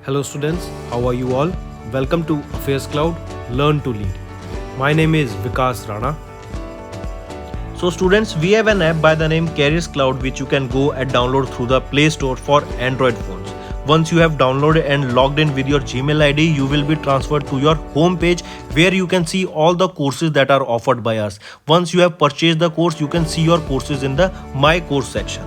Hello students, how are you all? Welcome to Affairscloud, Learn to Lead. My name is Vikas Rana. So students, we have an app by the name Cloud which you can go and download through the Play Store for Android phones. Once you have downloaded and logged in with your Gmail ID, you will be transferred to your home page where you can see all the courses that are offered by us. Once you have purchased the course, you can see your courses in the My Course section.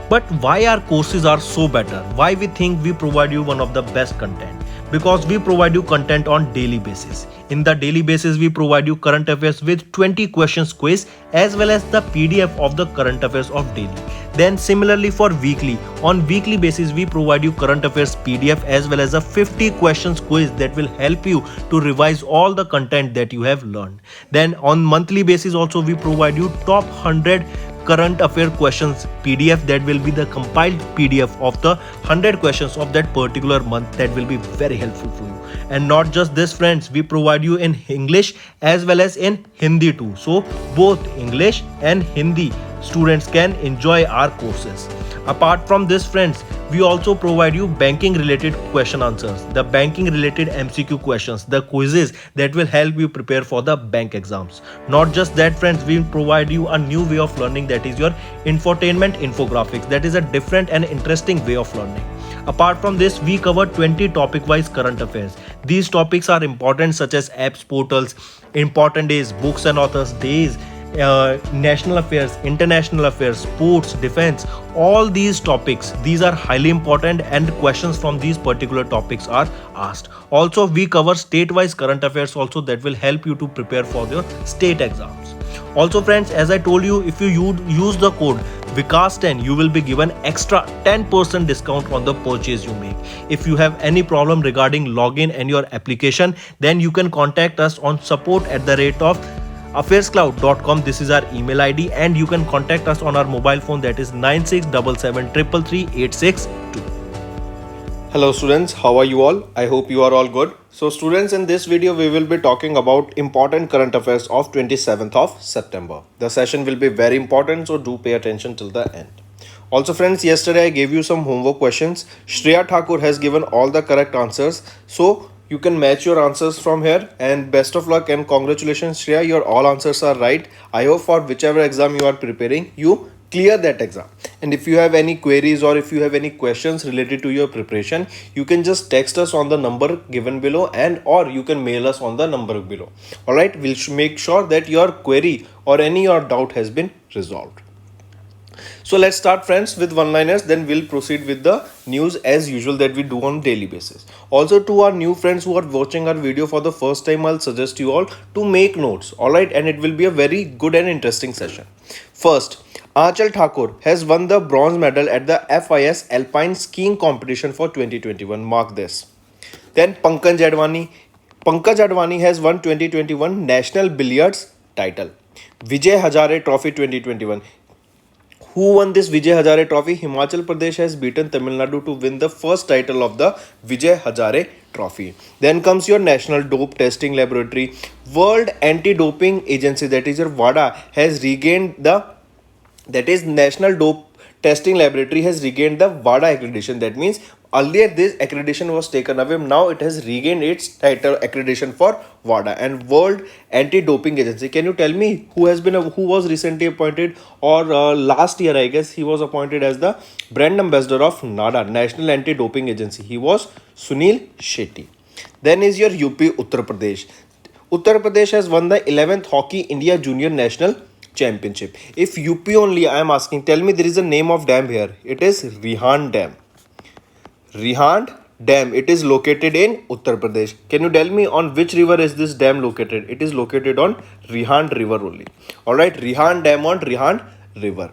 But why our courses are so better? Why we think we provide you one of the best content? Because we provide you content on daily basis. In the daily basis, we provide you current affairs with 20 questions quiz as well as the PDF of the current affairs of daily. Then similarly for weekly, on weekly basis we provide you current affairs PDF as well as a 50 questions quiz that will help you to revise all the content that you have learned. Then on monthly basis also we provide you top 100 current affair questions PDF that will be the compiled PDF of the 100 questions of that particular month that will be very helpful for you. And not just this friends, we provide you in English as well as in Hindi too. So both English and Hindi students can enjoy our courses. Apart from this friends, we also provide you banking related question answers, the banking related MCQ questions, the quizzes that will help you prepare for the bank exams. Not just that friends, we provide you a new way of learning, that is your infotainment infographics. That is a different and interesting way of learning. Apart from this, we cover 20 topic wise current affairs. These topics are important such as apps, portals, important days, books and authors days, national affairs, international affairs, sports, defense, all these topics, these are highly important and questions from these particular topics are asked. Also we cover state-wise current affairs also that will help you to prepare for your state exams. Also friends, as I told you, if you use the code Vikas10, you will be given extra 10% discount on the purchase you make. If you have any problem regarding login and your application, then you can contact us on support@of Affairscloud.com. This is our email ID and you can contact us on our mobile phone, that is 9677333862. Hello students, how are you all? I hope you are all good. So students, in this video we will be talking about important current affairs of 27th of September. The session will be very important, so do pay attention till the end. Also friends, yesterday I gave you some homework questions. Shreya Thakur has given all the correct answers. So you can match your answers from here, and best of luck and congratulations Shreya, your all answers are right. I hope for whichever exam you are preparing, you clear that exam. And if you have any queries or if you have any questions related to your preparation, you can just text us on the number given below, and or you can mail us on the number below. Alright, we'll make sure that your query or any your doubt has been resolved. So let's start friends with one-liners, then we'll proceed with the news as usual that we do on daily basis. Also to our new friends who are watching our video for the first time, I'll suggest you all to make notes, alright, and it will be a very good and interesting session. First, Aanchal Thakur has won the bronze medal at the FIS Alpine Skiing Competition for 2021. Mark this. Then Pankaj Advani has won 2021 National Billiards title. Vijay Hazare Trophy 2021. Who won this Vijay Hazare Trophy? Himachal Pradesh has beaten Tamil Nadu to win the first title of the Vijay Hazare Trophy. Then comes your National Dope Testing Laboratory. World Anti-Doping Agency, that is your WADA, has regained the, that is National Dope Testing Laboratory has regained the WADA accreditation. That means earlier this accreditation was taken away, now it has regained its title accreditation for WADA. And World Anti-Doping Agency, can you tell me who was recently appointed, or last year I guess he was appointed as the brand ambassador of NADA, National Anti-Doping Agency. He was Sunil Shetty. Then is your UP Uttar Pradesh. Uttar Pradesh has won the 11th Hockey India Junior National Championship. If UP only I am asking, tell me there is a name of dam here. It is Rihand Dam. Rihand Dam. It is located in Uttar Pradesh. Can you tell me on which river is this dam located? It is located on Rihand River only. Alright, Rihand Dam on Rihand River.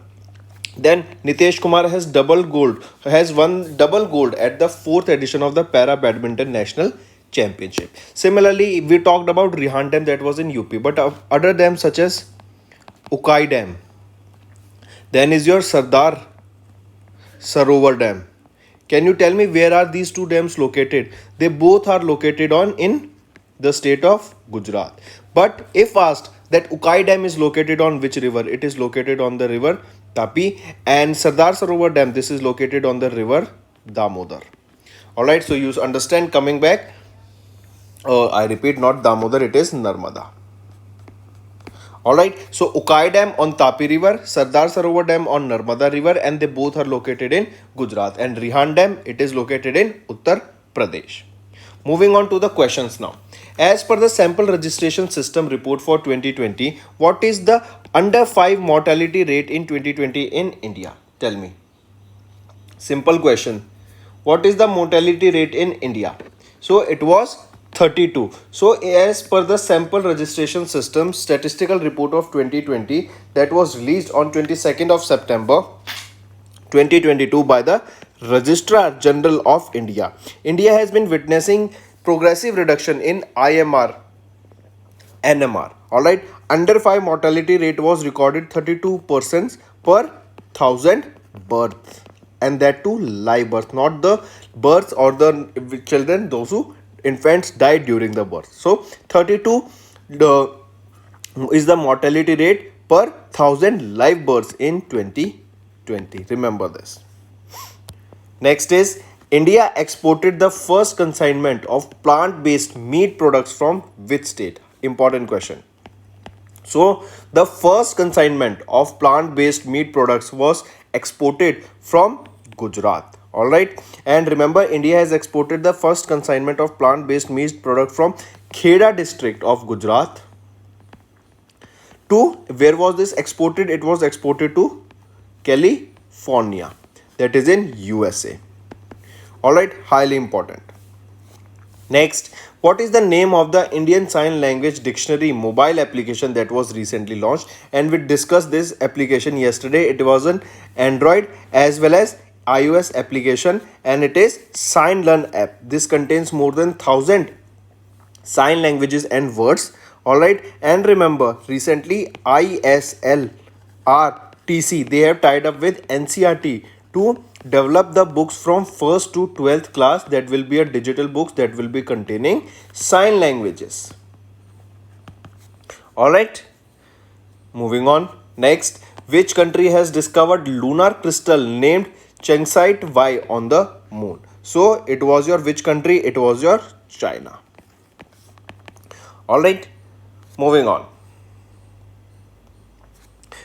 Then Nitesh Kumar has won double gold at the 4th edition of the Para Badminton National Championship. Similarly, we talked about Rihand Dam, that was in UP, but other dams such as Ukai Dam. Then is your Sardar Sarovar Dam. Can you tell me where are these two dams located? They both are located in the state of Gujarat. But if asked that Ukai Dam is located on which river, it is located on the river Tapi, and Sardar Sarovar Dam, this is located on the river Damodar. All right, so you understand. Coming back, I repeat, not Damodar, it is Narmada. Alright, so Ukai Dam on Tapi River, Sardar Sarovar Dam on Narmada River, and they both are located in Gujarat. And Rihan Dam, it is located in Uttar Pradesh. Moving on to the questions now. As per the sample registration system report for 2020, what is the under 5 mortality rate in 2020 in India? Tell me. Simple question. What is the mortality rate in India? So it was 32. So as per the sample registration system statistical report of 2020 that was released on 22nd of September 2022 by the Registrar General of India. India has been witnessing progressive reduction in IMR, NMR. Alright, under 5 mortality rate was recorded 32% per 1000 births, and that too live birth, not the births or the children, those who infants died during the birth. So 32 is the mortality rate per 1000 live births in 2020. Remember this. Next is India exported the first consignment of plant-based meat products from which state? Important question. So the first consignment of plant-based meat products was exported from Gujarat. Alright, and remember India has exported the first consignment of plant-based meat product from Kheda district of Gujarat to, where was this exported? It was exported to California, that is in USA. Alright, highly important. Next, what is the name of the Indian Sign Language Dictionary mobile application that was recently launched? And we discussed this application yesterday. It was an Android as well as iOS application, and it is Sign Learn app. This contains more than 1000 sign languages and words. Alright, and remember recently ISLRTC, they have tied up with NCRT to develop the books from 1st to 12th class. That will be a digital books that will be containing sign languages. Alright, moving on. Next, which country has discovered lunar crystal named Chengsite Y on the moon? So it was your which country? It was your China. Alright, moving on.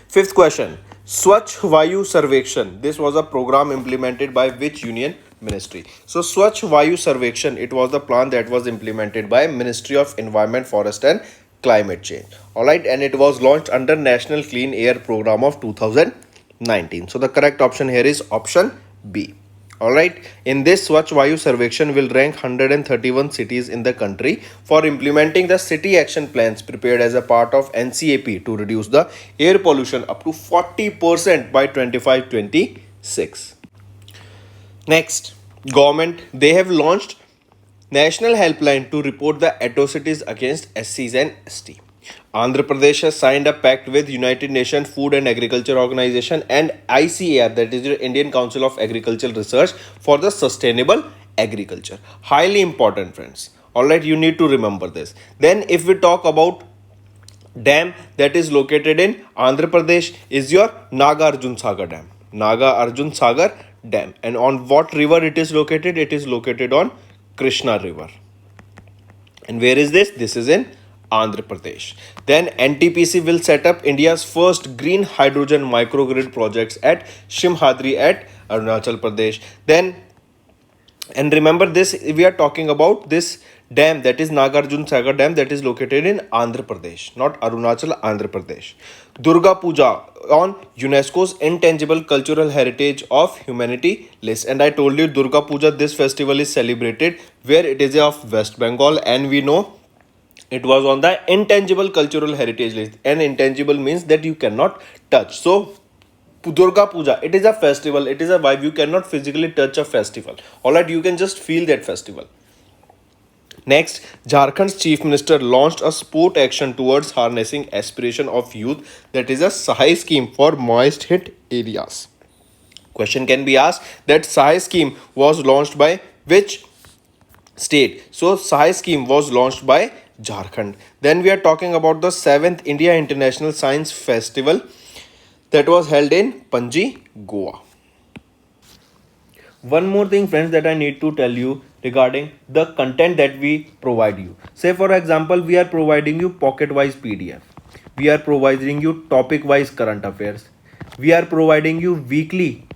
Fifth question. Swachh Vayu Sarvekshan. This was a program implemented by which union ministry? So Swachh Vayu Sarvekshan, it was the plan that was implemented by Ministry of Environment, Forest and Climate Change. Alright, and it was launched under National Clean Air Program of 2019. So the correct option here is option B. Alright, in this Swachh Vayu Sarvekshan will rank 131 cities in the country for implementing the city action plans prepared as a part of NCAP to reduce the air pollution up to 40% by 25-26. Next, government, they have launched National Helpline to report the atrocities against SCs and ST. Andhra Pradesh has signed a pact with United Nations Food and Agriculture Organization and ICAR, that is the Indian Council of Agricultural Research, for the sustainable agriculture. Highly important, friends. Alright, you need to remember this. Then if we talk about dam that is located in Andhra Pradesh is your Nagarjun Sagar Dam. Nagarjun Sagar Dam. And on what river it is located? It is located on Krishna River. And where is this? This is in Andhra Pradesh. Then NTPC will set up India's first green hydrogen microgrid projects at Shimhadri at Arunachal Pradesh. Then, and remember this, we are talking about this dam that is Nagarjun Sagar Dam that is located in Andhra Pradesh, not Arunachal, Andhra Pradesh. Durga Puja on UNESCO's Intangible Cultural Heritage of Humanity list. And I told you Durga Puja, this festival is celebrated where it is of West Bengal, and we know it was on the intangible cultural heritage list, and intangible means that you cannot touch. So Durga Puja, it is a festival, it is a vibe, you cannot physically touch a festival. Alright, you can just feel that festival. Next, Jharkhand's Chief Minister launched a sport action towards harnessing aspiration of youth, that is a Sahai scheme for moist hit areas. Question can be asked that Sahai scheme was launched by which state? So Sahai scheme was launched by Jharkhand. Then we are talking about the 7th India International Science Festival that was held in Panji, Goa. One more thing, friends, that I need to tell you regarding the content that we provide you. Say for example, we are providing you pocket wise PDF, we are providing you topic wise current affairs, we are providing you weekly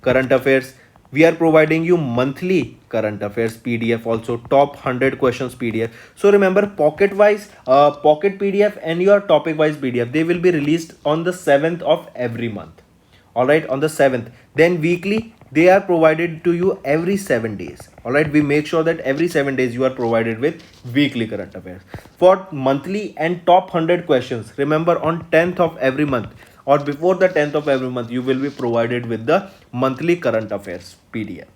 current affairs, we are providing you monthly current affairs PDF, also top 100 questions PDF. So remember, pocket wise pocket PDF and your topic wise PDF, they will be released on the 7th of every month. All right, on the 7th. Then weekly, they are provided to you every 7 days. All right, we make sure that every 7 days you are provided with weekly current affairs. For monthly and top 100 questions, remember, on 10th of every month or before the 10th of every month, you will be provided with the monthly current affairs PDF.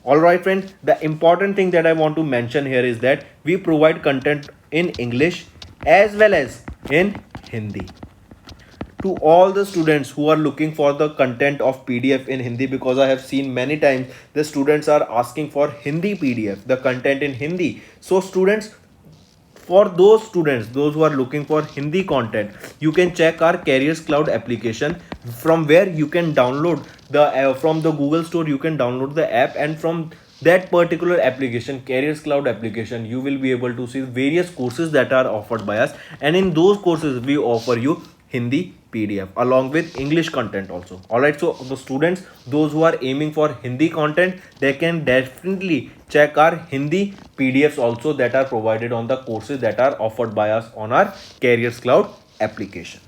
All right, friends, the important thing that I want to mention here is that we provide content in English as well as in Hindi to all the students who are looking for the content of PDF in Hindi, because I have seen many times the students are asking for Hindi PDF, the content in Hindi. So students, for those students, those who are looking for Hindi content, you can check our Careers Cloud application, from where you can download the from the Google Store, you can download the app, and from that particular application, Careers Cloud application, you will be able to see various courses that are offered by us, and in those courses we offer you Hindi PDF along with English content also. Alright, so the students, those who are aiming for Hindi content, they can definitely check our Hindi PDFs also that are provided on the courses that are offered by us on our Careers Cloud application.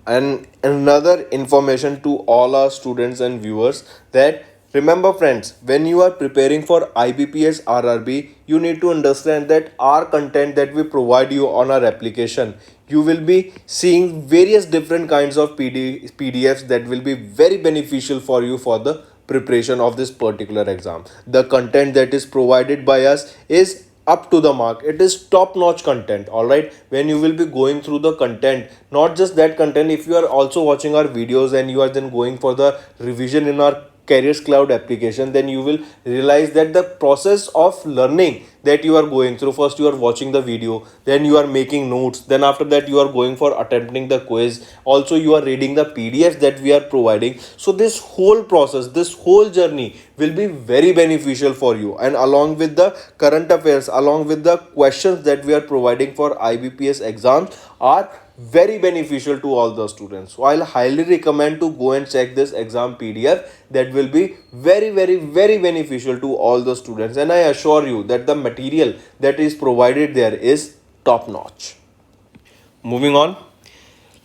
And another information to all our students and viewers, that remember friends, when you are preparing for IBPS RRB, you need to understand that our content that we provide you on our application, you will be seeing various different kinds of PDFs that will be very beneficial for you for the preparation of this particular exam. The content that is provided by us is up to the mark, it is top notch content. All right, when you will be going through the content, not just that content, if you are also watching our videos and you are then going for the revision in our Careers Cloud application, then you will realize that the process of learning that you are going through, first you are watching the video, then you are making notes, then after that you are going for attempting the quiz, also you are reading the PDFs that we are providing. So this whole process, this whole journey will be very beneficial for you, and along with the current affairs, along with the questions that we are providing for IBPS exams, are very beneficial to all the students. So I'll highly recommend to go and check this exam PDF, that will be very beneficial to all the students, and I assure you that the material that is provided there is top notch. Moving on,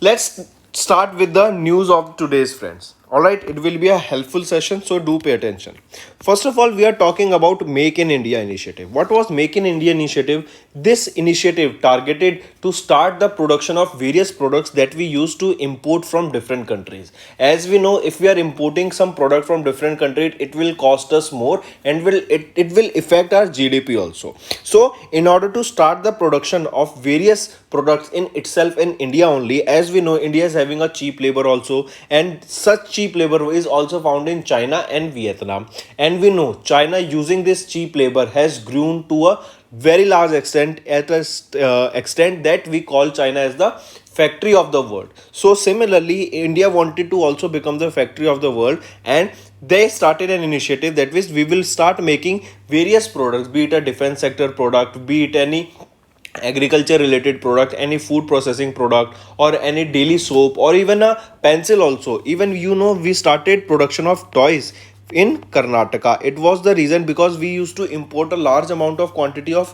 let's start with the news of today's, friends. All right, it will be a helpful session, so do pay attention. First of all, we are talking about Make in India initiative. What was Make in India initiative? This initiative targeted to start the production of various products that we used to import from different countries. As we know, if we are importing some product from different countries, it will cost us more, and it will affect our GDP also. So in order to start the production of various products in itself in India only, as we know, India is having a cheap labor also, and such cheap labor is also found in China and Vietnam. And we know China, using this cheap labor, has grown to a very large extent, at a extent that we call China as the factory of the world. So similarly, India wanted to also become the factory of the world, and they started an initiative that was, we will start making various products, be it a defense sector product, be it any agriculture related product, any food processing product, or any daily soap, or even a pencil also. Even, you know, we started production of toys in Karnataka. It was the reason because we used to import a large amount of quantity of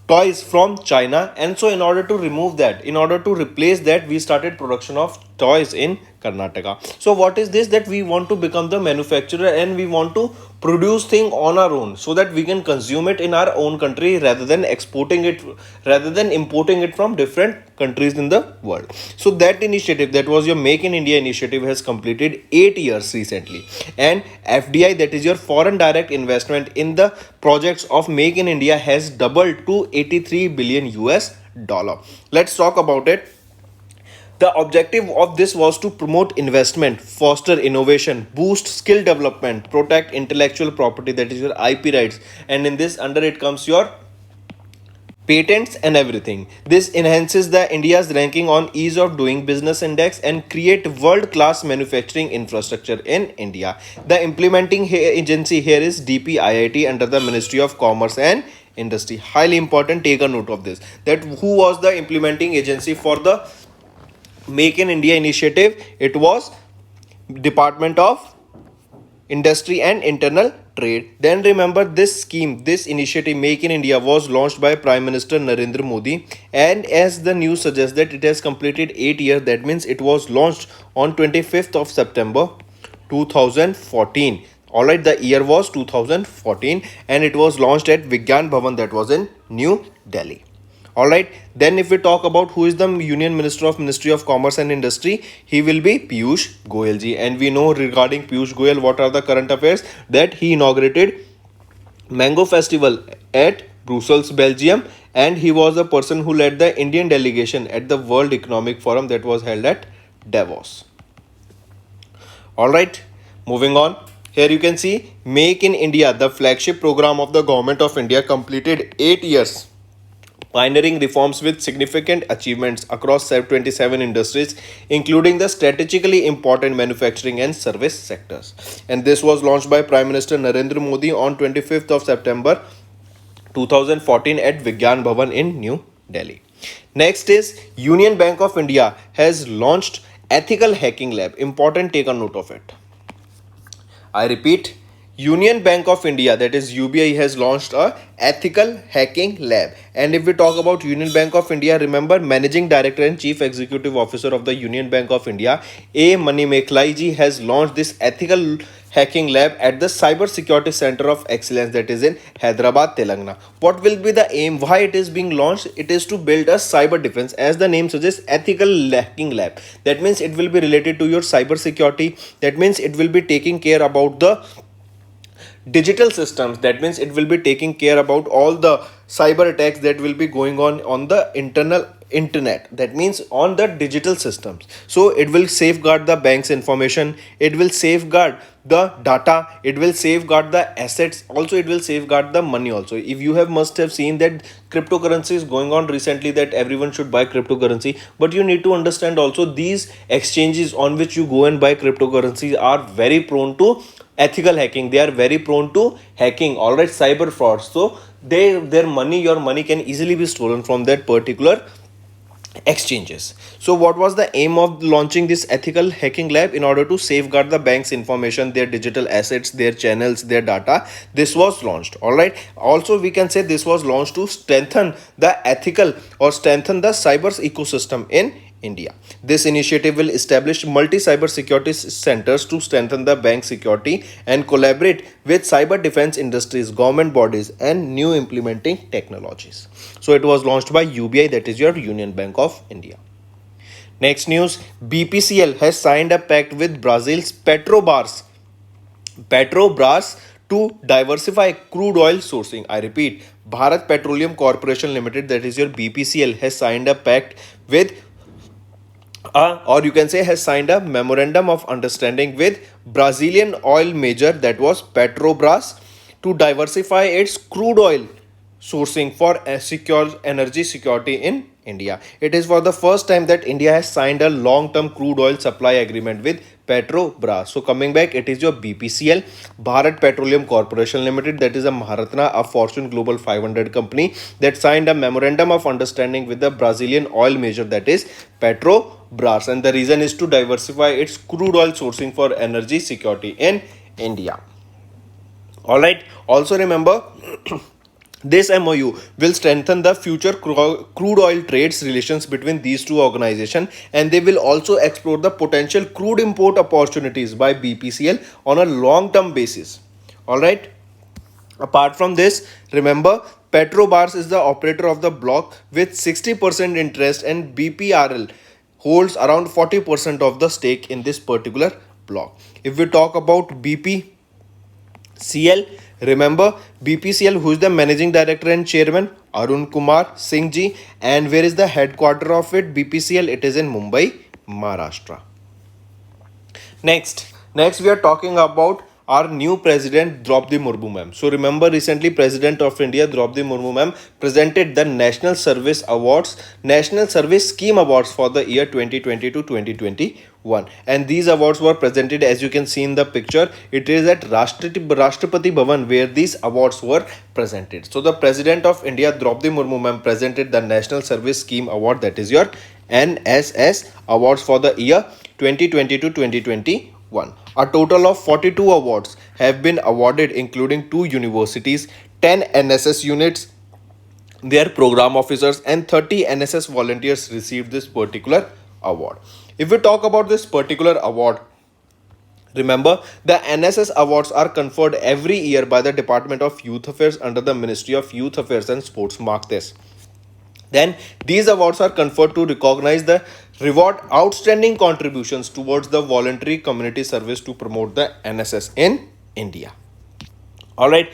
toys from China, and so in order to remove that, in order to replace that, we started production of toys in Karnataka. So what is this? That we want to become the manufacturer, and we want to produce thing on our own, so that we can consume it in our own country rather than exporting it, rather than importing it from different countries in the world. So that initiative, that was your Make in India initiative, has completed 8 years recently, and FDI, that is your foreign direct investment, in the projects of Make in India has doubled to 83 billion US dollar. Let's talk about it. The objective of this was to promote investment, foster innovation, boost skill development, protect intellectual property, that is your IP rights, and in this, under it comes your patents and everything. This enhances the India's ranking on ease of doing business index and create world class manufacturing infrastructure in India. The implementing agency here is DPIIT under the Ministry of Commerce and Industry. Highly important, take a note of this, that who was the implementing agency for the Make in India initiative. It was Department of Industry and Internal Trade. Then remember, this scheme, this initiative Make in India was launched by Prime Minister Narendra Modi, and as the news suggests that it has completed 8 years. That means it was launched on 25th of September 2014. Alright, the year was 2014 and it was launched at Vigyan Bhavan, that was in New Delhi. Alright, then if we talk about who is the Union Minister of Ministry of Commerce and Industry, he will be Piyush Goyal ji. And we know regarding Piyush Goyal what are the current affairs, that he inaugurated Mango Festival at Brussels, Belgium, and he was the person who led the Indian delegation at the World Economic Forum that was held at Davos. Alright, moving on. Here you can see Make in India, the flagship program of the Government of India, completed 8 years, pioneering reforms with significant achievements across 27 industries, including the strategically important manufacturing and service sectors. And this was launched by Prime Minister Narendra Modi on 25th of September 2014 at Vigyan Bhavan in New Delhi. Next is Union Bank of India has launched Ethical Hacking Lab. Important, take a note of it. I repeat, Union Bank of India, that is UBI, has launched a ethical hacking lab. And if we talk about Union Bank of India, remember Managing Director and Chief Executive Officer of the Union Bank of India, A. Manimekhalai ji, has launched this ethical hacking lab at the Cyber Security Center of Excellence, that is in Hyderabad, Telangana. What will be the aim? Why it is being launched? It is to build a cyber defense, as the name suggests, ethical hacking lab. That means it will be related to your cyber security. That means it will be taking care about the digital systems. That means it will be taking care about all the cyber attacks that will be going on the internet, that means on the digital systems. So it will safeguard the bank's information, it will safeguard the data, it will safeguard the assets, also it will safeguard the money also. If you must have seen that cryptocurrency is going on recently, that everyone should buy cryptocurrency, but you need to understand also these exchanges on which you go and buy cryptocurrencies are very prone to ethical hacking. They are very prone to hacking, all right, cyber fraud. So your money can easily be stolen from that particular exchanges. So what was the aim of launching this ethical hacking lab? In order to safeguard the bank's information, their digital assets, their channels, their data, this was launched. All right, also we can say this was launched to strengthen the ethical or strengthen the cyber ecosystem in India. This initiative will establish multi-cyber security centers to strengthen the bank security and collaborate with cyber defense industries, government bodies, and new implementing technologies. So it was launched by UBI, that is your Union Bank of India. Next news, BPCL has signed a pact with Brazil's Petrobras to diversify crude oil sourcing. I repeat, Bharat Petroleum Corporation Limited, that is your BPCL, has signed a pact with or you can say has signed a memorandum of understanding with Brazilian oil major, that was Petrobras, to diversify its crude oil sourcing for a secure energy security in India. It is for the first time that India has signed a long-term crude oil supply agreement with Petrobras. So coming back, it is your BPCL, Bharat Petroleum Corporation Limited, that is a Maharatna, a Fortune Global 500 company, that signed a memorandum of understanding with the Brazilian oil major, that is Petrobras, and the reason is to diversify its crude oil sourcing for energy security in India. All right, also remember this MOU will strengthen the future crude oil trades relations between these two organizations, and they will also explore the potential crude import opportunities by BPCL on a long-term basis. All right. Apart from this, remember Petrobras is the operator of the block with 60% interest, and BPRL holds around 40% of the stake in this particular block. If we talk about BPCL, remember BPCL, who is the managing director and chairman? Arun Kumar Singh ji. And where is the headquarter of it? BPCL, it is in Mumbai, Maharashtra. Next we are talking about our new president Draupadi Murmu ma'am. So remember, recently President of India Draupadi Murmu ma'am presented the National Service Awards, National Service Scheme Awards for the year 2020 to 2021, and these awards were presented, as you can see in the picture. It is at Rashtrapati Bhavan where these awards were presented. So the President of India Draupadi Murmu ma'am presented the National Service Scheme Award, that is your NSS awards for the year 2020 to 2021. A total of 42 awards have been awarded, including 2 universities, 10 NSS units, their program officers, and 30 NSS volunteers received this particular award. If we talk about this particular award, remember, the NSS awards are conferred every year by the Department of Youth Affairs under the Ministry of Youth Affairs and Sports. Mark this. Then these awards are conferred to recognize the reward outstanding contributions towards the voluntary community service to promote the NSS in India. All right.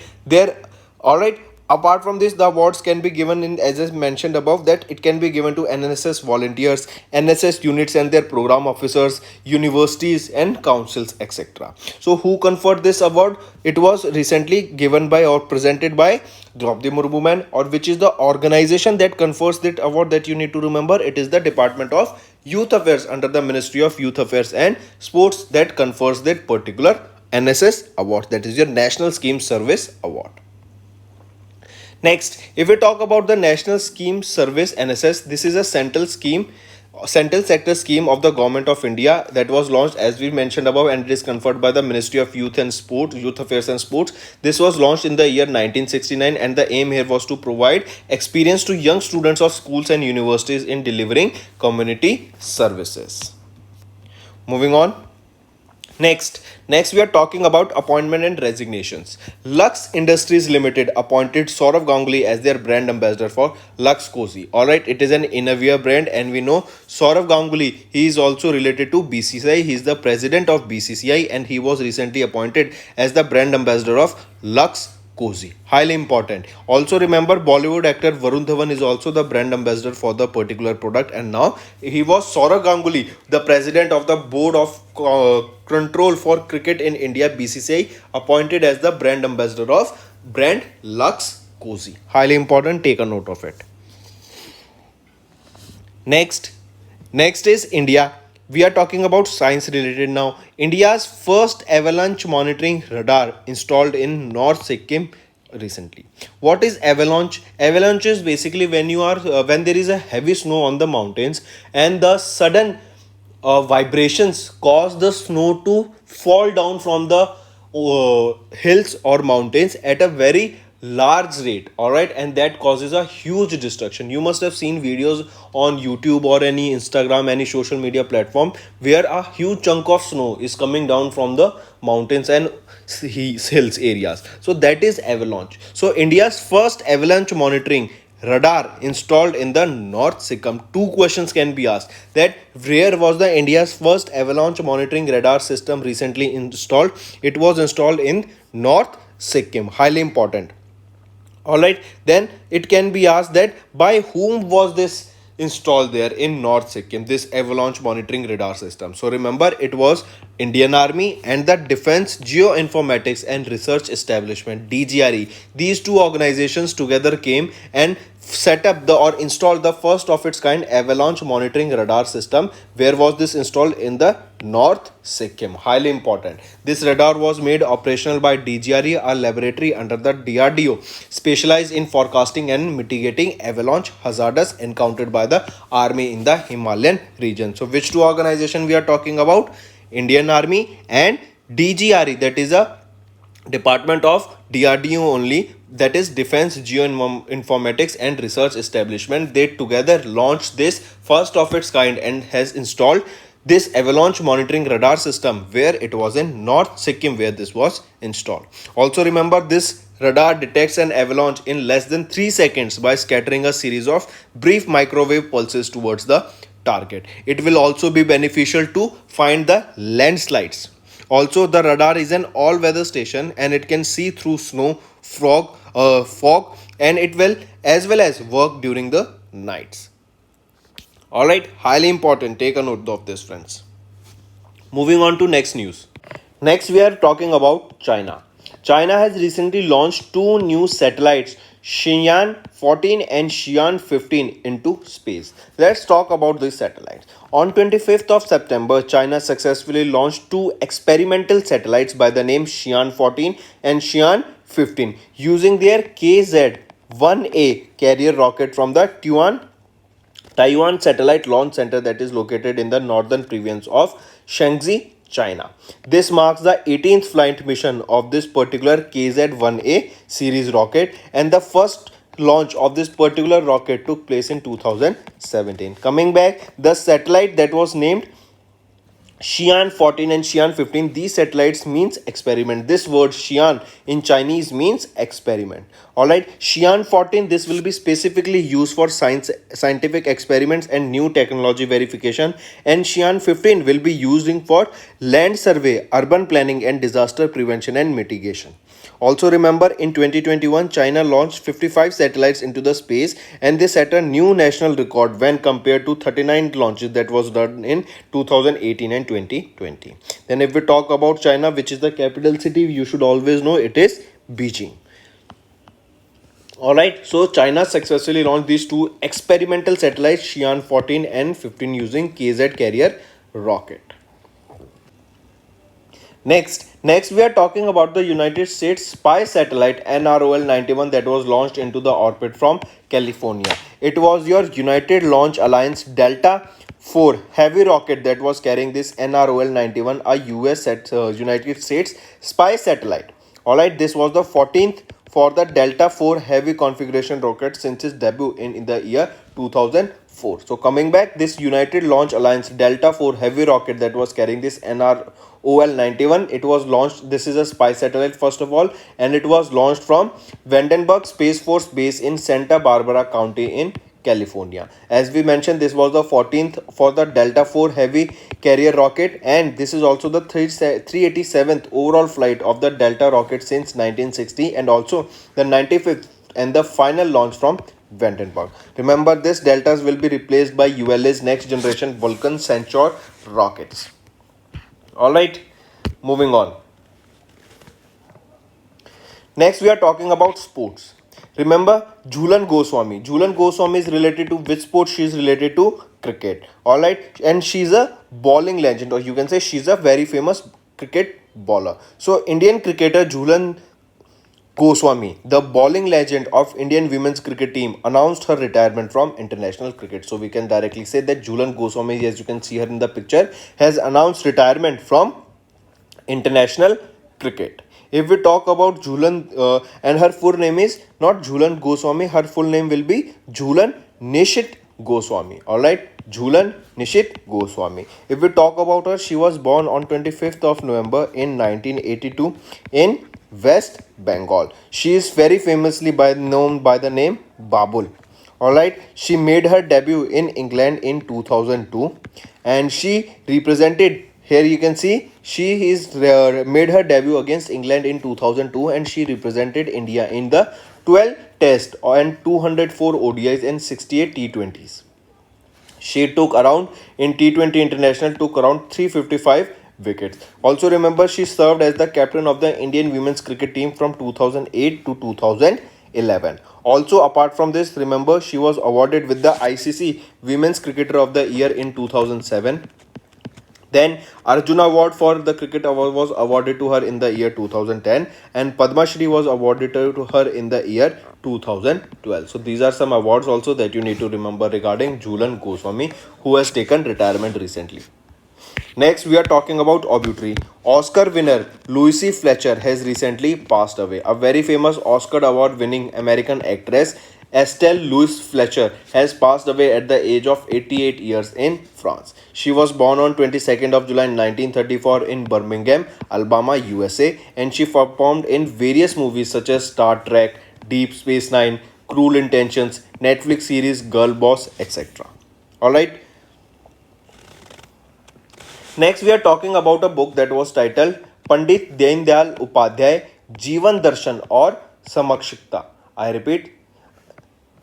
Apart from this, the awards can be given in, as I mentioned above, that it can be given to NSS volunteers, NSS units and their program officers, universities and councils, etc. So who conferred this award? It was recently given by or presented by Draupadi Murmu ma'am, or which is the organization that confers that award, that you need to remember. It is the Department of Youth Affairs under the Ministry of Youth Affairs and Sports that confers that particular NSS award, that is your National Scheme Service Award. Next, if we talk about the National Scheme Service NSS, this is a central sector scheme of the Government of India that was launched, as we mentioned above, and it is conferred by the Ministry of Youth Affairs and Sports. This was launched in the year 1969, and the aim here was to provide experience to young students of schools and universities in delivering community services. Moving on. Next we are talking about appointment and resignations. Lux Industries Limited appointed Saurav Ganguly as their brand ambassador for Lux Cozy. Alright, it is an innerwear brand, and we know Saurav Ganguly, he is also related to BCCI. He is the president of BCCI, and he was recently appointed as the brand ambassador of Lux Cozy. Highly important. Also remember, Bollywood actor Varun Dhawan is also the brand ambassador for the particular product, and now he was Saurav Ganguly, the president of the board of control for cricket in India, BCCI, appointed as the brand ambassador of brand Lux Cozy. Highly important. Take a note of it. Next is India. We are talking about science related now. India's first avalanche monitoring radar installed in North Sikkim recently. What is avalanche? Avalanche is basically when there is a heavy snow on the mountains, and the sudden vibrations cause the snow to fall down from the hills or mountains at a very large rate. All right, and that causes a huge destruction. You must have seen videos on YouTube or any Instagram, any social media platform, where a huge chunk of snow is coming down from the mountains and hills areas. So that is avalanche. So India's first avalanche monitoring radar installed in the North Sikkim. Two questions can be asked: that where was the India's first avalanche monitoring radar system recently installed? It was installed in North Sikkim. Highly important. Alright, then it can be asked that by whom was this installed there in North Sikkim, this avalanche monitoring radar system? So remember, it was Indian Army and the Defense Geoinformatics and Research Establishment, DGRE. These two organizations together came and set up or installed the first of its kind avalanche monitoring radar system. Where was this installed? In the North Sikkim. Highly important. This radar was made operational by DGRE, a laboratory under the DRDO specialized in forecasting and mitigating avalanche hazards encountered by the army in the Himalayan region. So which two organizations we are talking about? Indian Army and DGRE, that is a department of DRDO only, that is Defense Geoinformatics and Research Establishment. They together launched this first of its kind and has installed this avalanche monitoring radar system, where it was in North Sikkim where this was installed. Also remember, this radar detects an avalanche in less than 3 seconds by scattering a series of brief microwave pulses towards the target. It will also be beneficial to find the landslides. Also, the radar is an all-weather station and it can see through snow, fog, and it will as well as work during the nights. Alright, highly important. Take a note of this, friends. Moving on to next news. Next, we are talking about China. China has recently launched two new satellites, Xi'an 14 and Xi'an 15, into space. Let's talk about these satellites. On 25th of September, China successfully launched two experimental satellites by the name Xi'an 14 and Xi'an 15 using their KZ-1A carrier rocket from the Taiwan Satellite Launch Center that is located in the northern province of Shaanxi, China. This marks the 18th flight mission of this particular KZ-1A series rocket, and the first launch of this particular rocket took place in 2017. Coming back, the satellite that was named Xi'an 14 and Xi'an 15, these satellites means experiment. This word Xi'an in Chinese means experiment. Alright, Xi'an 14, this will be specifically used for scientific experiments and new technology verification, and Xi'an 15 will be using for land survey, urban planning and disaster prevention and mitigation. Also remember, in 2021, China launched 55 satellites into the space, and they set a new national record when compared to 39 launches that was done in 2018 and 2020. Then if we talk about China, which is the capital city, you should always know it is Beijing. Alright, so China successfully launched these two experimental satellites, Xi'an 14 and 15, using KZ carrier rocket. Next we are talking about the United States spy satellite NROL-91 that was launched into the orbit from California. It was your United Launch Alliance Delta 4 heavy rocket that was carrying this NROL-91, a United States spy satellite. Alright, this was the 14th for the Delta 4 heavy configuration rocket since its debut in the year 2004. So coming back, this United Launch Alliance Delta 4 heavy rocket that was carrying this NROL-91, it was launched, this is a spy satellite first of all, and it was launched from Vandenberg Space Force Base in Santa Barbara County in California. As we mentioned, this was the 14th for the Delta 4 heavy carrier rocket, and this is also the 387th overall flight of the Delta rocket since 1960, and also the 95th and the final launch from Vandenberg. Remember, this Deltas will be replaced by ULA's next generation Vulcan Centaur rockets. Alright, moving on. Next, we are talking about sports. Remember Jhulan Goswami. Jhulan Goswami is related to which sport? She is related to cricket. Alright, and she's a bowling legend, or you can say she's a very famous cricket bowler. So Indian cricketer Jhulan Goswami, the bowling legend of Indian women's cricket team, announced her retirement from international cricket. So we can directly say that Jhulan Goswami, as you can see her in the picture, has announced retirement from international cricket. If we talk about Jhulan, and her full name is not Jhulan Goswami, her full name will be Jhulan Nishit Goswami. Alright, Jhulan Nishit Goswami. If we talk about her, she was born on 25th of November in 1982 in West Bengal. She is very famously known by the name Babul. Alright, she made her debut in England in 2002, and she represented, here you can see, she is made her debut against England in 2002, and she represented India in the 12 Test and 204 ODIs and 68 T20s. She took around, in T20 International, took around 355 wickets. Also remember, she served as the captain of the Indian women's cricket team from 2008 to 2011. Also, apart from this, remember, she was awarded with the ICC Women's Cricketer of the Year in 2007. Then Arjuna Award for the Cricket Award was awarded to her in the year 2010, and Padma Shri was awarded to her in the year 2012. So these are some awards also that you need to remember regarding Jhulan Goswami, who has taken retirement recently. Next, we are talking about obituary. Oscar winner Louise Fletcher has recently passed away. A very famous Oscar award winning American actress, Estelle Louise Fletcher, has passed away at the age of 88 years in France. She was born on 22nd of July 1934 in Birmingham, Alabama, USA, and she performed in various movies such as Star Trek, Deep Space Nine, Cruel Intentions, Netflix series Girl Boss, etc. Alright. Next, we are talking about a book that was titled Pandit Dayal Upadhyay Jeevan Darshan or Samakshikta. I repeat,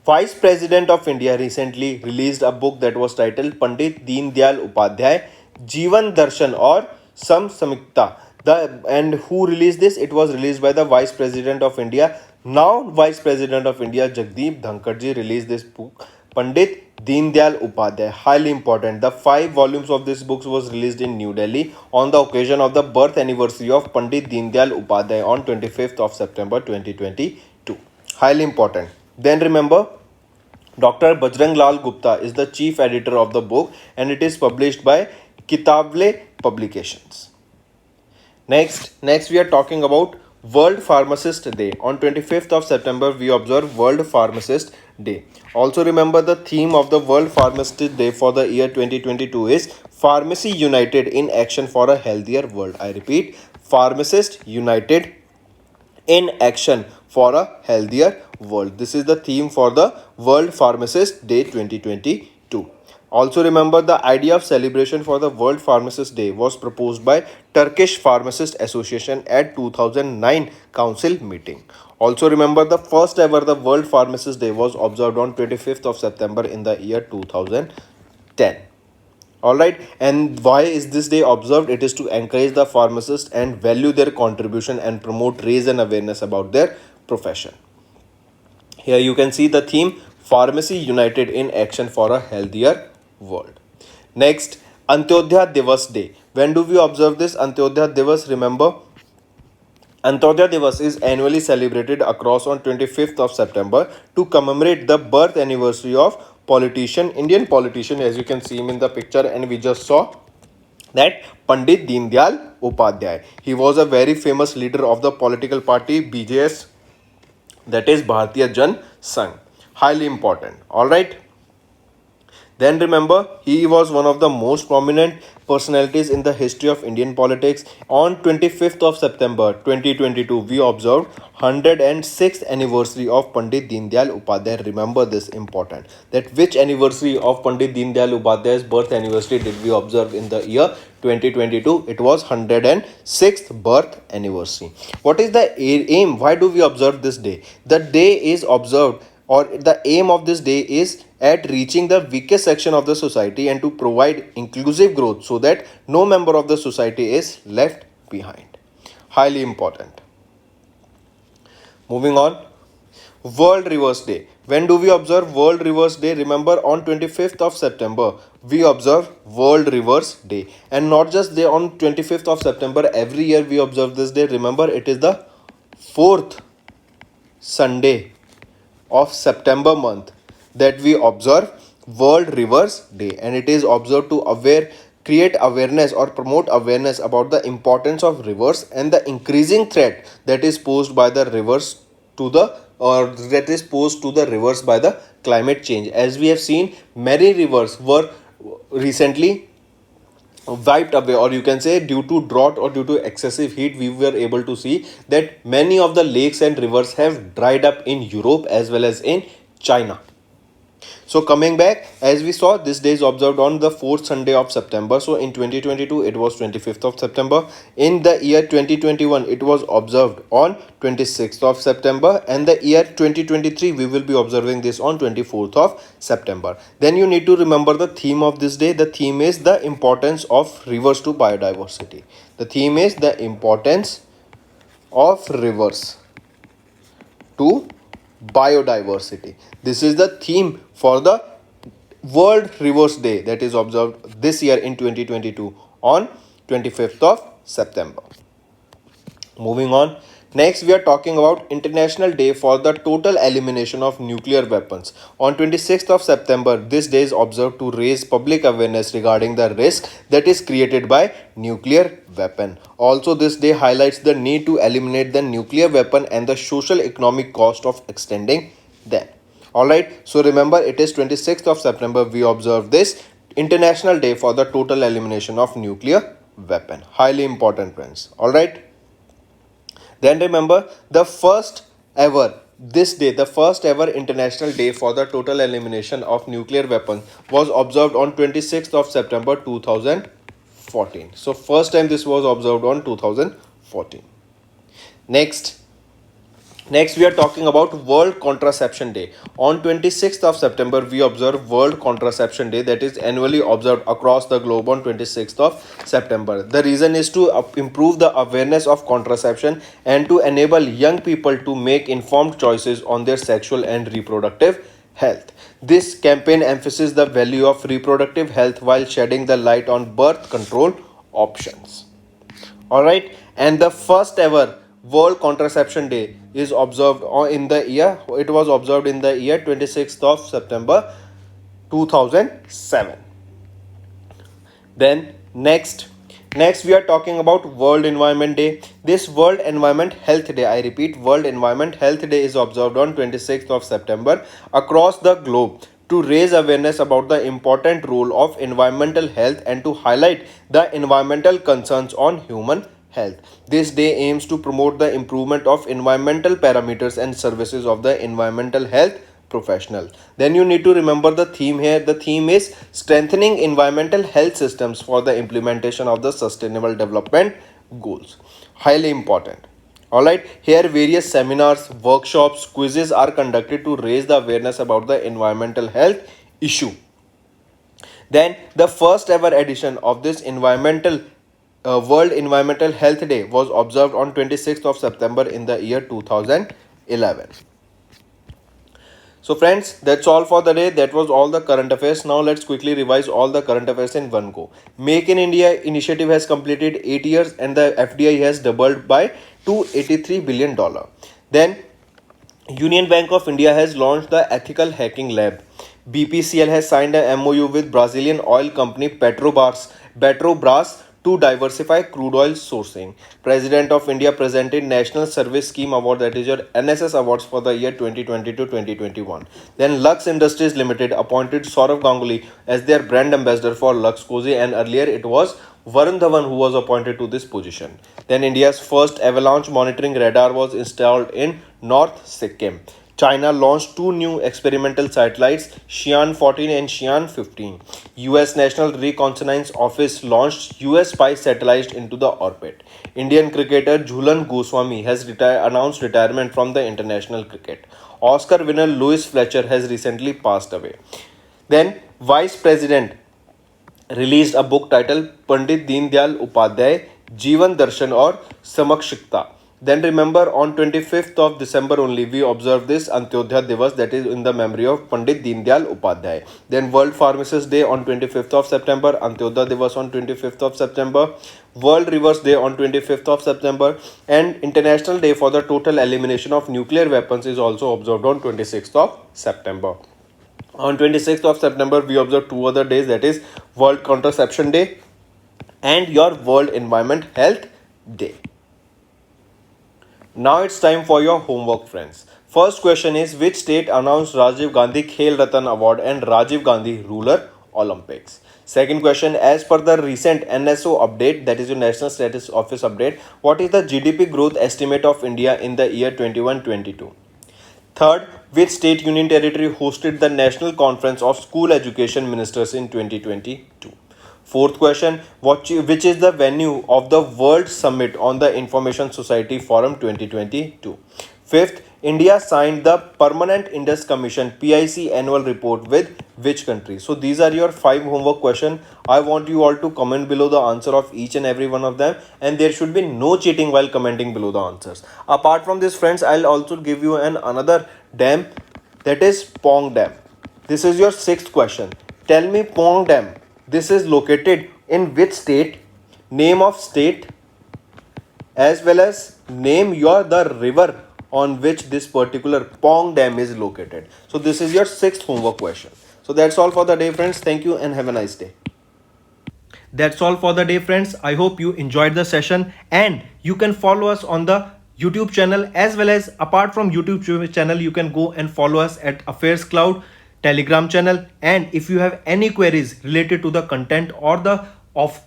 Vice President of India recently released a book that was titled Pandit Dayal Upadhyay Jeevan Darshan or Samsamikta. And who released this? It was released by the Vice President of India, now Vice President of India, Jagdeep Dhankar released this book, Pandit Deendayal Upadhyay. Highly important. The 5 volumes of this book was released in New Delhi on the occasion of the birth anniversary of Pandit Deendayal Upadhyay on 25th of September 2022. Highly important. Then remember, Dr. Bajrang Lal Gupta is the chief editor of the book and it is published by Kitable Publications. Next we are talking about World Pharmacist Day. On 25th of September, we observe World Pharmacist Day. Also remember, the theme of the World Pharmacist Day for the year 2022 is Pharmacy United in Action for a Healthier World. I repeat, Pharmacist United in Action for a Healthier World. This is the theme for the World Pharmacist Day 2022. Also remember, the idea of celebration for the World Pharmacist Day was proposed by Turkish Pharmacist Association at 2009 Council meeting. Also remember, the first ever the World Pharmacist Day was observed on 25th of September in the year 2010. Alright, and why is this day observed? It is to encourage the pharmacists and value their contribution and promote raise and awareness about their profession. Here you can see the theme, Pharmacy United in Action for a Healthier World. Next, Antyodaya Divas Day. When do we observe this Antyodaya Divas? Remember, Antyodaya Divas is annually celebrated across on 25th of September to commemorate the birth anniversary of Indian politician, as you can see him in the picture, and we just saw that Pandit Deendayal Upadhyay. He was a very famous leader of the political party BJS, that is Bharatiya Jan Sangh. Highly important. Alright. Then remember, he was one of the most prominent personalities in the history of Indian politics. On 25th of September 2022, we observed 106th anniversary of Pandit Deendayal Upadhyay. Remember this important, that which anniversary of Pandit Deendayal Upadhyay's birth anniversary did we observe in the year 2022? It was 106th birth anniversary. What is the aim? Why do we observe this day? The day is observed, or the aim of this day is at reaching the weakest section of the society and to provide inclusive growth so that no member of the society is left behind. Highly important. Moving on, World Rivers Day. When do we observe World Rivers Day? Remember, on 25th of September, we observe World Rivers Day. And not just there on 25th of September, every year we observe this day. Remember, it is the 4th Sunday of September month that we observe World Rivers Day, and it is observed to create awareness or promote awareness about the importance of rivers and the increasing threat that is posed by the rivers to the rivers by the climate change. As we have seen, many rivers were recently wiped away, or you can say due to drought or due to excessive heat. We were able to see that many of the lakes and rivers have dried up in Europe as well as in China. So coming back, as we saw, this day is observed on the 4th Sunday of September. So in 2022, it was 25th of September. In the year 2021, it was observed on 26th of September. And the year 2023, we will be observing this on 24th of September. Then you need to remember the theme of this day. The theme is the importance of rivers to biodiversity. The theme is the importance of rivers to biodiversity. This is the theme for the World Rivers Day that is observed this year in 2022 on 25th of September. Moving on, next we are talking about International Day for the Total Elimination of Nuclear Weapons. On 26th of September, this day is observed to raise public awareness regarding the risk that is created by nuclear weapon. Also, this day highlights the need to eliminate the nuclear weapon and the social economic cost of extending them. Alright, so remember, it is 26th of September we observe this International Day for the Total Elimination of Nuclear Weapon. Highly important, friends. Alright. Then remember, the first ever International Day for the Total Elimination of Nuclear Weapons was observed on 26th of September 2014. So first time this was observed on 2014. Next, Next, we are talking about World Contraception Day. On 26th of September, we observe World Contraception Day, that is annually observed across the globe on 26th of September. The reason is to improve the awareness of contraception and to enable young people to make informed choices on their sexual and reproductive health. This campaign emphasizes the value of reproductive health while shedding the light on birth control options. All right, and the first ever World Contraception Day is observed in the year, it was observed in the year 26th of September 2007. Then next we are talking about World Environment Day. This World Environment Health Day, I repeat, World Environment Health Day is observed on 26th of September across the globe to raise awareness about the important role of environmental health and to highlight the environmental concerns on human health. This day aims to promote the improvement of environmental parameters and services of the environmental health professional. Then you need to remember the theme here. The theme is strengthening environmental health systems for the implementation of the sustainable development goals. Highly important. Alright, here various seminars, workshops, quizzes are conducted to raise the awareness about the environmental health issue. Then the first ever edition of this World Environmental Health Day was observed on 26th of September in the year 2011. So friends, that's all for the day. That was all the current affairs. Now let's quickly revise all the current affairs in one go. Make in India initiative has completed 8 years and the FDI has doubled by $283 billion. Then Union Bank of India has launched the Ethical Hacking Lab. BPCL has signed a MOU with Brazilian oil company Petrobras to diversify crude oil sourcing. President of India presented National Service Scheme Award, that is your NSS awards for the year 2020 to 2021. Then Lux Industries Limited appointed Saurav Ganguly as their brand ambassador for Lux Cozy, and earlier it was Varun Dhawan who was appointed to this position. Then India's first avalanche monitoring radar was installed in North Sikkim. China launched two new experimental satellites, Xi'an 14 and Xi'an 15. US National Reconnaissance Office launched US spy satellite into the orbit. Indian cricketer Jhulan Goswami has announced retirement from the international cricket. Oscar winner Louis Fletcher has recently passed away. Then Vice President released a book titled Pandit Deen Dayal Upadhyay Jeevan Darshan or Samakshikta. Then remember, on 25th of December only we observe this Antyodaya Divas, that is in the memory of Pandit Deen Dayal Upadhyay. Then World Pharmacist Day on 25th of September, Antyodaya Divas on 25th of September, World Rivers Day on 25th of September, and International Day for the Total Elimination of Nuclear Weapons is also observed on 26th of September. On 26th of September we observe two other days, that is World Contraception Day and your World Environment Health Day. Now it's time for your homework, friends. First question is, which state announced Rajiv Gandhi Khel Ratan Award and Rajiv Gandhi Rural Olympics? Second question, as per the recent NSO update, that is your National Status Office update, what is the GDP growth estimate of India in the year 21-22? Third, which state union territory hosted the National Conference of School Education Ministers in 2022? Fourth question, which is the venue of the World Summit on the Information Society Forum 2022? Fifth, India signed the Permanent Indus Commission PIC annual report with which country? So these are your 5 homework questions. I want you all to comment below the answer of each and every one of them, and there should be no cheating while commenting below the answers. Apart from this, friends, I'll also give you another dam, that is Pong Dam. This is your 6th question. Tell me, Pong Dam, this is located in which state, name of state, as well as name the river on which this particular Pong Dam is located. So this is your 6th homework question. So that's all for the day, friends. Thank you and have a nice day. That's all for the day, friends. I hope you enjoyed the session, and you can follow us on the YouTube channel, as well as apart from YouTube channel, you can go and follow us at Affairscloud Telegram channel. And if you have any queries related to the content or the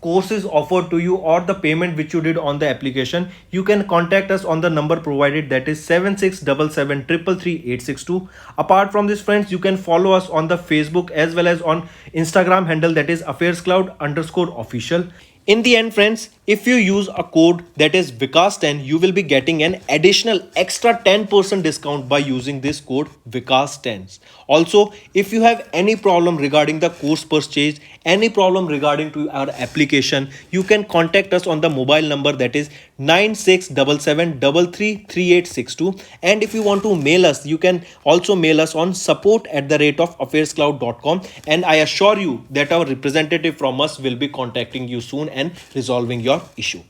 courses offered to you or the payment which you did on the application, you can contact us on the number provided, that is 7677333862. Apart from this, friends, you can follow us on the Facebook as well as on Instagram handle, that is Affairscloud_official. In the end, friends, if you use a code that is Vikas10, you will be getting an additional extra 10% discount by using this code Vikas10. Also, if you have any problem regarding the course purchase, any problem regarding to our application, you can contact us on the mobile number that is 9677333862. And if you want to mail us, you can also mail us on support@affairscloud.com, and I assure you that our representative from us will be contacting you soon and resolving your issue.